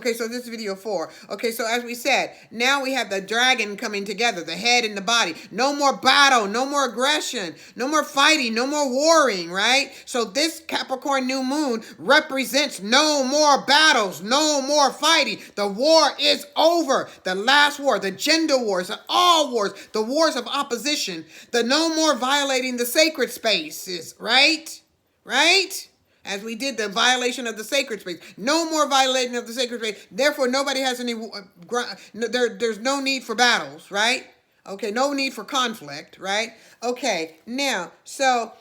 Okay, so this is video 4. Okay, so as we said, now we have the dragon coming together, the head and the body. No more battle, no more aggression, no more fighting, no more warring, right? So this Capricorn new moon represents no more battles, no more fighting. The war is over. The last war, the gender wars, all wars, the wars of opposition, the no more violating the sacred spaces, right? Right? As we did the violation of the sacred space. No more violating of the sacred space. Therefore, nobody has any, there's no need for battles, right? Okay, no need for conflict, right? Okay, now, so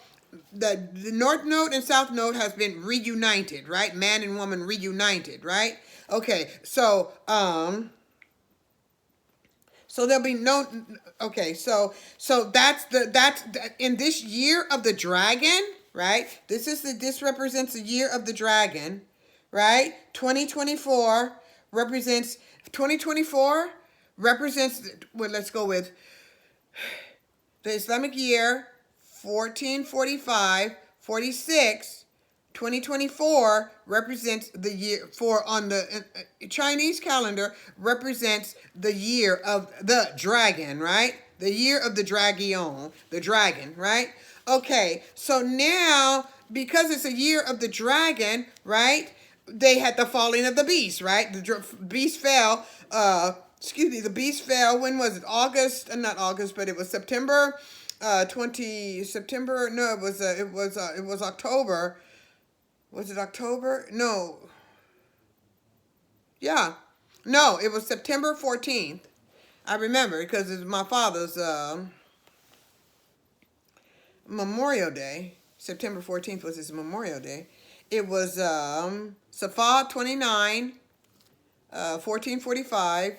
the North Node and South Node has been reunited, right? Man and woman reunited, right? Okay, so there'll be no, okay, so that's in this year of the dragon, right? This represents the year of the dragon, right? 2024 represents, well, let's go with the Islamic year 1445, 46. 2024 represents the year for on the Chinese calendar represents the year of the dragon, right? The year of the dragon, right? Okay, so now because it's a year of the dragon, right? They had the falling of the beast, right? The beast fell. The beast fell. When was it? August? Not August, but it was September. September. No, it was October. Was it October? No. Yeah. No, it was September 14th. I remember because it's my father's Memorial Day. September 14th was his Memorial Day. It was Safar 29, 1445,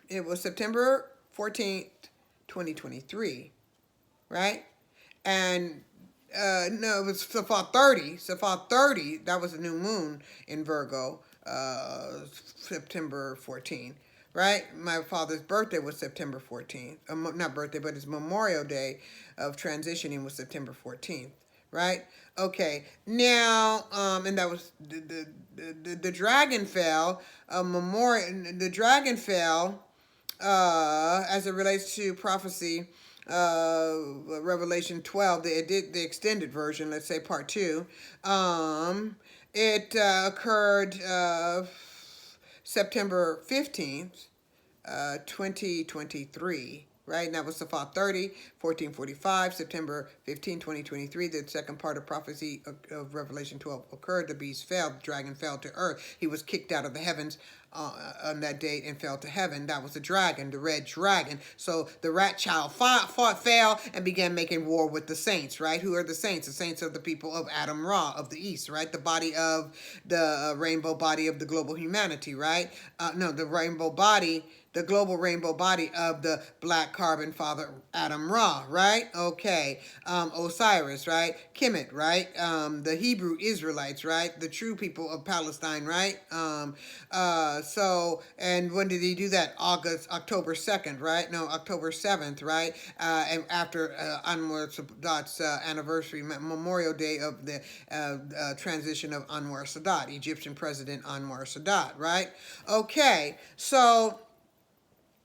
it was September 14th, 2023, right? And no, it was Safar 30. Safar 30, that was a new moon in Virgo, September 14th, right? My father's birthday was September 14th. Not birthday, but his Memorial Day of transitioning was September 14th, right? Okay, now, and that was the dragon fell, the dragon fell as it relates to prophecy, Revelation 12, the extended version, let's say part 2. It occurred September 15th, 2023. Right, and that was Safar 30, 1445, September 15, 2023. The second part of prophecy of Revelation 12 occurred. The beast fell, the dragon fell to earth. He was kicked out of the heavens on that date and fell to heaven. That was the dragon, the red dragon. So the rat child fell and began making war with the saints, right? Who are the saints? The saints are the people of Adam Ra of the East, right? The body of the rainbow body of the global humanity, right? The rainbow body, the global rainbow body of the black carbon father Adam Ra, right? Okay. Osiris, right? Kemet, right? The Hebrew Israelites, right? The true people of Palestine, right? And when did he do that? October 2nd, right? No, October 7th, right? And after Anwar Sadat's anniversary, Memorial Day of the transition of Anwar Sadat, Egyptian President Anwar Sadat, right? Okay, so,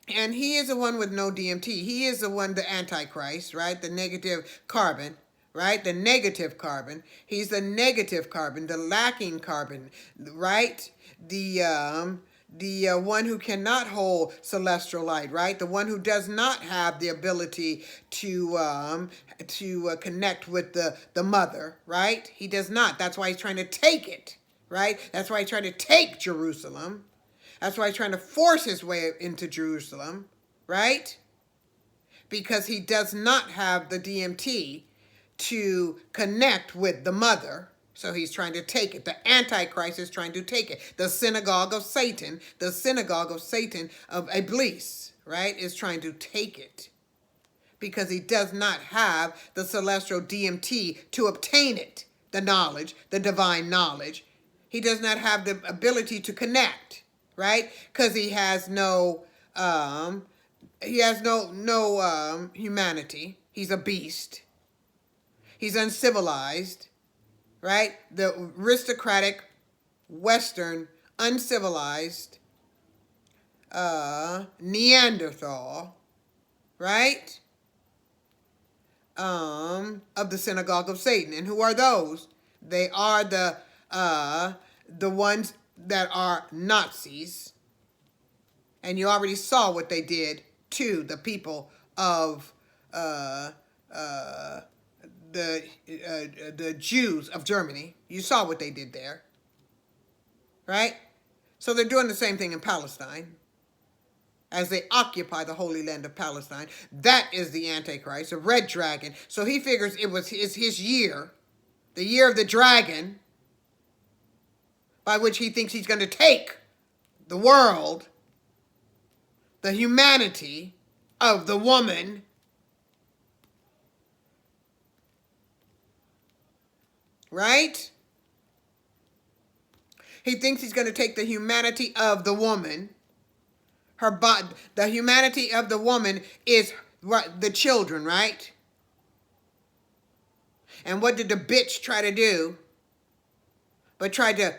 and he is the one with no DMT. He is the one, the Antichrist, right? The negative carbon, right? The negative carbon. He's the negative carbon, the lacking carbon, right? The one who cannot hold celestial light, right? The one who does not have the ability to connect with the mother, right? He does not. That's why he's trying to take it, right? That's why he's trying to take Jerusalem. That's why he's trying to force his way into Jerusalem, right? Because he does not have the DMT to connect with the mother. So he's trying to take it. The Antichrist is trying to take it. The synagogue of Satan of Iblis, right, is trying to take it. Because he does not have the celestial DMT to obtain it. The knowledge, the divine knowledge. He does not have the ability to connect. Right? Because he has no humanity. He's a beast. He's uncivilized. right? The aristocratic, Western, uncivilized Neanderthal, right? Of the synagogue of Satan. And who are those? They are the ones that are Nazis. And you already saw what they did to the people of uh, uh, the Jews of Germany. You saw what they did there, right? So they're doing the same thing in Palestine as they occupy the Holy Land of Palestine. That is the Antichrist, a red dragon. So he figures it was his year, the year of the dragon, by which he thinks he's going to take the world, the humanity of the woman, right? He thinks he's going to take the humanity of the woman. The humanity of the woman is the children, right? And what did the bitch try to do? But tried to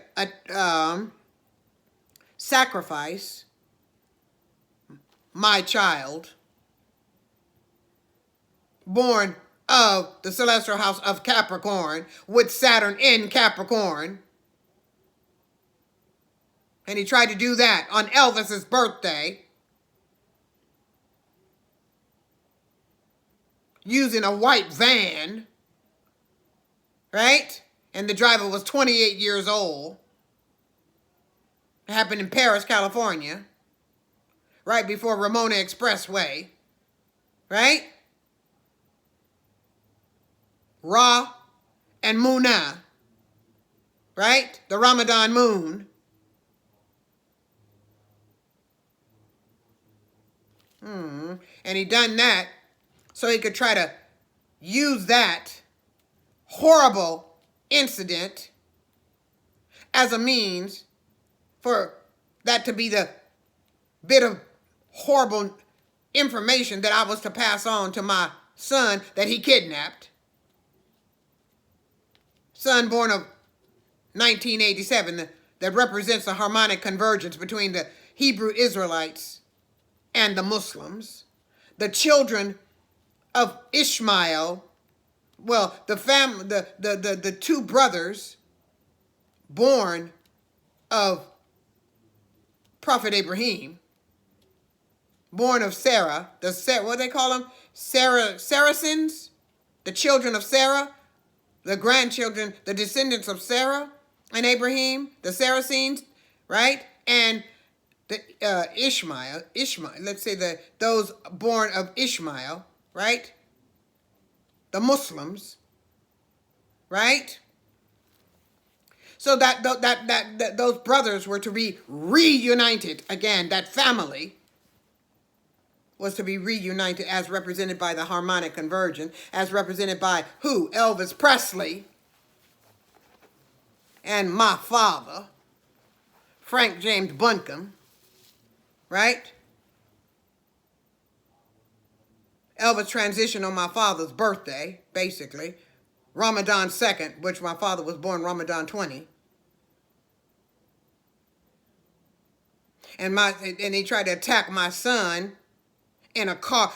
sacrifice my child, born of the celestial house of Capricorn, with Saturn in Capricorn. And he tried to do that on Elvis's birthday, using a white van, right? And the driver was 28 years old. It happened in Paris, California, right before Ramona Expressway, right? Ra and Muna, right? The Ramadan moon. And he done that so he could try to use that horrible incident as a means for that to be the bit of horrible information that I was to pass on to my son that he kidnapped. Son born of 1987, that represents the harmonic convergence between the Hebrew Israelites and the Muslims. The children of Ishmael, well, the two brothers born of Prophet Abraham, born of Sarah, what do they call them? Saracens, the children of Sarah, the grandchildren, the descendants of Sarah and Abraham, the Saracens, right? And the Ishmael, let's say those born of Ishmael, right? The Muslims, right? So that those brothers were to be reunited again. That family was to be reunited as represented by the harmonic convergence, as represented by who? Elvis Presley and my father, Frank James Buncombe, right? Elvis transitioned on my father's birthday, basically. Ramadan 2nd, which my father was born Ramadan 20. And he tried to attack my son in a car,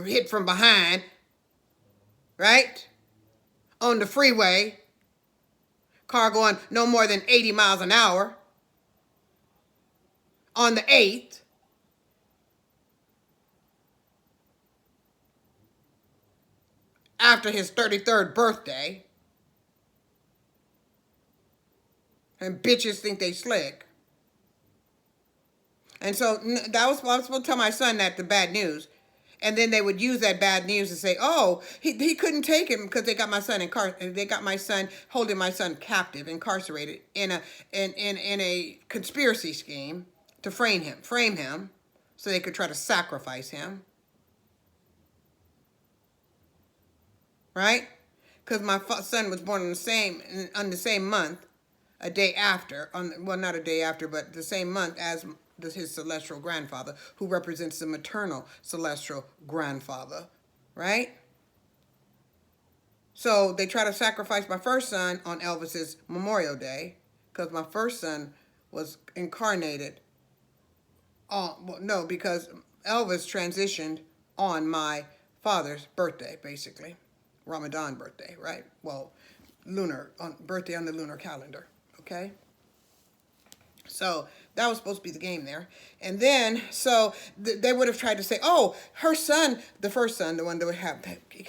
hit from behind, right? On the freeway. Car going no more than 80 miles an hour. On the 8th. After his 33rd birthday. And bitches think they slick. And so that was, I was supposed to tell my son that the bad news. And then they would use that bad news to say, oh, he couldn't take him because they got my son holding my son captive, incarcerated in a conspiracy scheme to frame him so they could try to sacrifice him. Right? Because my son was born on the same month, a day after, not a day after, but the same month as his celestial grandfather, who represents the maternal celestial grandfather, right? So they try to sacrifice my first son on Elvis's Memorial Day because my first son was incarnated well, no, because Elvis transitioned on my father's birthday, basically. Ramadan birthday, right? Well, birthday on the lunar calendar, okay? So that was supposed to be the game there. And then, so they would have tried to say, oh, her son, the first son, the one that would have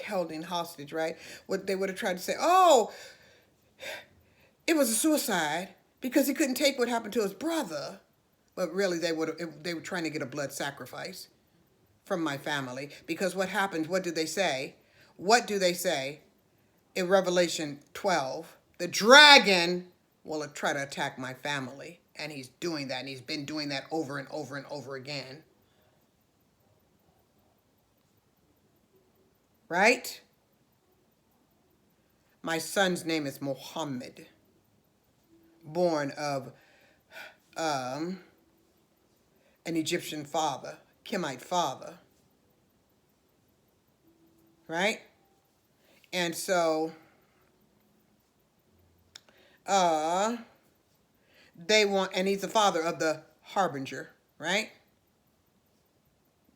held in hostage, right? They would have tried to say, oh, it was a suicide because he couldn't take what happened to his brother. But really, they were trying to get a blood sacrifice from my family. Because what happened, what do they say? What do they say in Revelation 12? The dragon will try to attack my family. And he's doing that. And he's been doing that over and over and over again. Right? My son's name is Muhammad. Born of an Egyptian father, Kimite father. Right? And so they want, and he's the father of the Harbinger, right?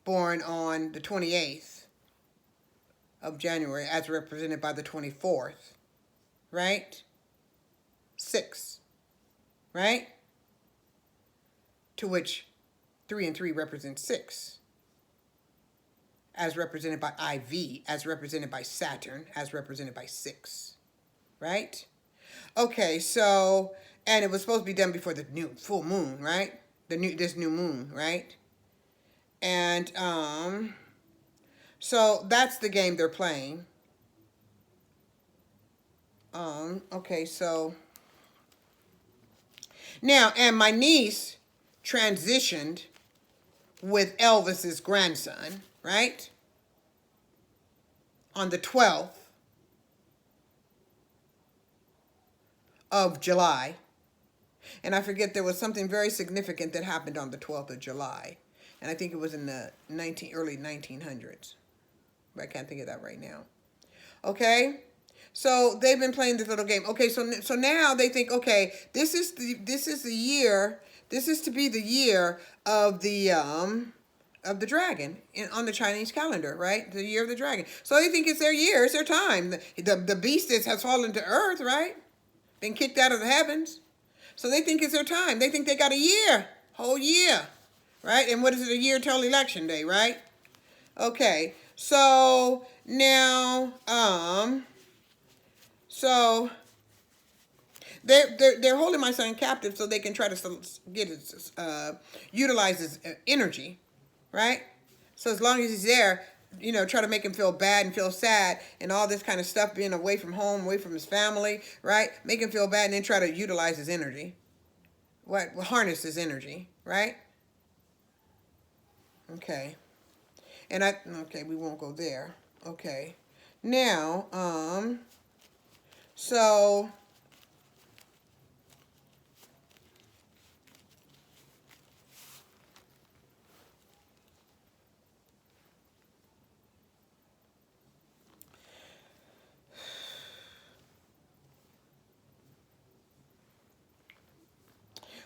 Born on the 28th of January, as represented by the 24th, right? 6, right? To which 3 and 3 represent 6, as represented by IV, as represented by Saturn, as represented by 6, right? Okay, so, and it was supposed to be done before the new full moon, right? This new moon, right? And so that's the game they're playing. Okay, so now, and my niece transitioned with Elvis's grandson, right? On the 12th of July. And I forget, there was something very significant that happened on the 12th of July. And I think it was in the early 1900s. But I can't think of that right now. Okay? So they've been playing this little game. Okay, so now they think, okay, this is the year, this is to be the year of the dragon on the Chinese calendar, right? The year of the dragon. So they think it's their year, it's their time. The beast has fallen to earth, right? Been kicked out of the heavens. So they think it's their time. They think they got a year, whole year, right? And what is it, a year till election day, right? Okay, so now, so they're holding my son captive so they can try to get his, utilize his energy, right? So as long as he's there, try to make him feel bad and feel sad and all this kind of stuff, being away from home, away from his family, right? Make him feel bad and then try to utilize his energy. Harness his energy, right? Okay. And okay, we won't go there. Okay. Now, so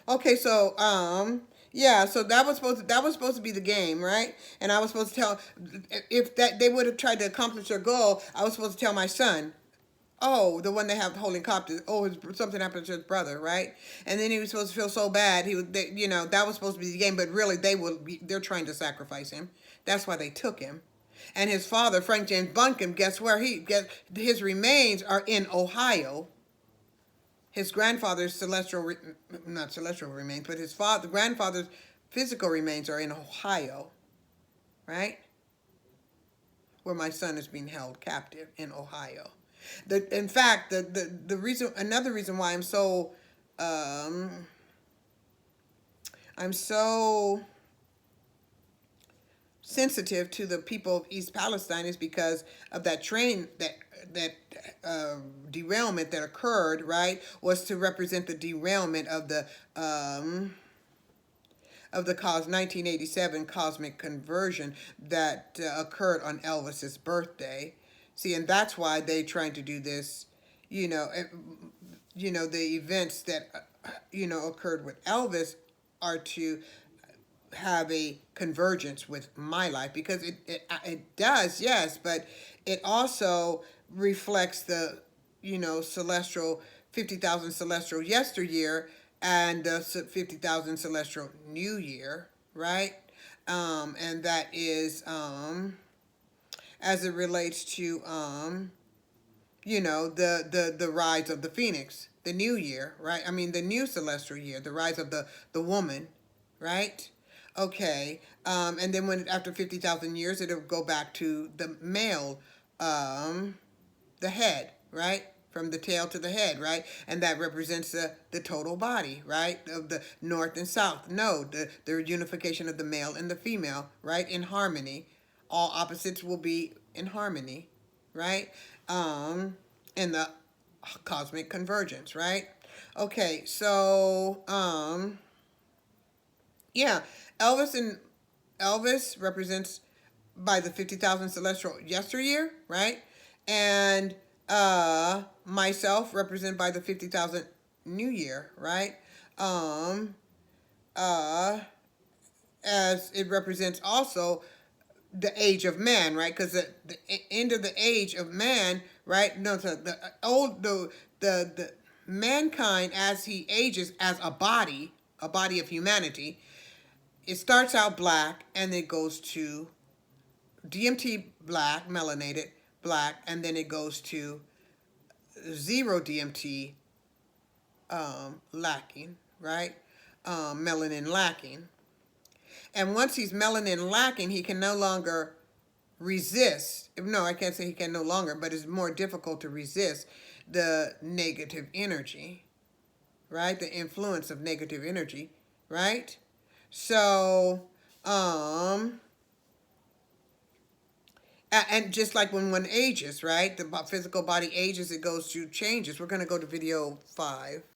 okay, so yeah, so that was supposed to be the game, right? And I was supposed to tell, if that they would have tried to accomplish their goal, I was supposed to tell my son, oh, the one they have holding captive, oh, something happened to his brother, right? And then he was supposed to feel so bad. That was supposed to be the game, but really they're trying to sacrifice him. That's why they took him. And his father, Frank James Buncombe, guess where his remains are in Ohio. His grandfather's not celestial remains, but his grandfather's physical remains are in Ohio, right? Where my son is being held captive in Ohio. In fact, another reason why I'm so sensitive to the people of East Palestine is because of that train that derailment that occurred, right, was to represent the derailment of the 1987 cosmic conversion that occurred on Elvis's birthday. See, and that's why they trying to do this. You know, the events that occurred with Elvis are to have a convergence with my life, because it does, yes, but it also reflects the celestial 50,000 celestial yesteryear and the 50,000 celestial new year, right? And that is as it relates to the rise of the Phenix, the new year, right? I mean, the new celestial year, the rise of the woman, right? Okay. And then when after 50,000 years, it'll go back to the male, um, the head, right? From the tail to the head, right? And that represents the total body, right? Of the north and south node, the unification of the male and the female, right? In harmony. All opposites will be in harmony, right? In the cosmic convergence, right? Okay, so yeah, Elvis and Elvis represents by the 50,000 celestial yesteryear, right? And myself represent by the 50,000 new year, right? Um, uh, as it represents also the age of man, right? Because the end of the age of man, right? No, so the mankind as he ages as a body of humanity, it starts out black and it goes to DMT black, melanated black, and then it goes to zero DMT lacking, right? Melanin lacking. And once he's melanin lacking, he can no longer resist. No, I can't say he can no longer, but it's more difficult to resist the negative energy, right? The influence of negative energy, right? So, and just like when one ages, right? The physical body ages, it goes through changes. We're going to go to video 5.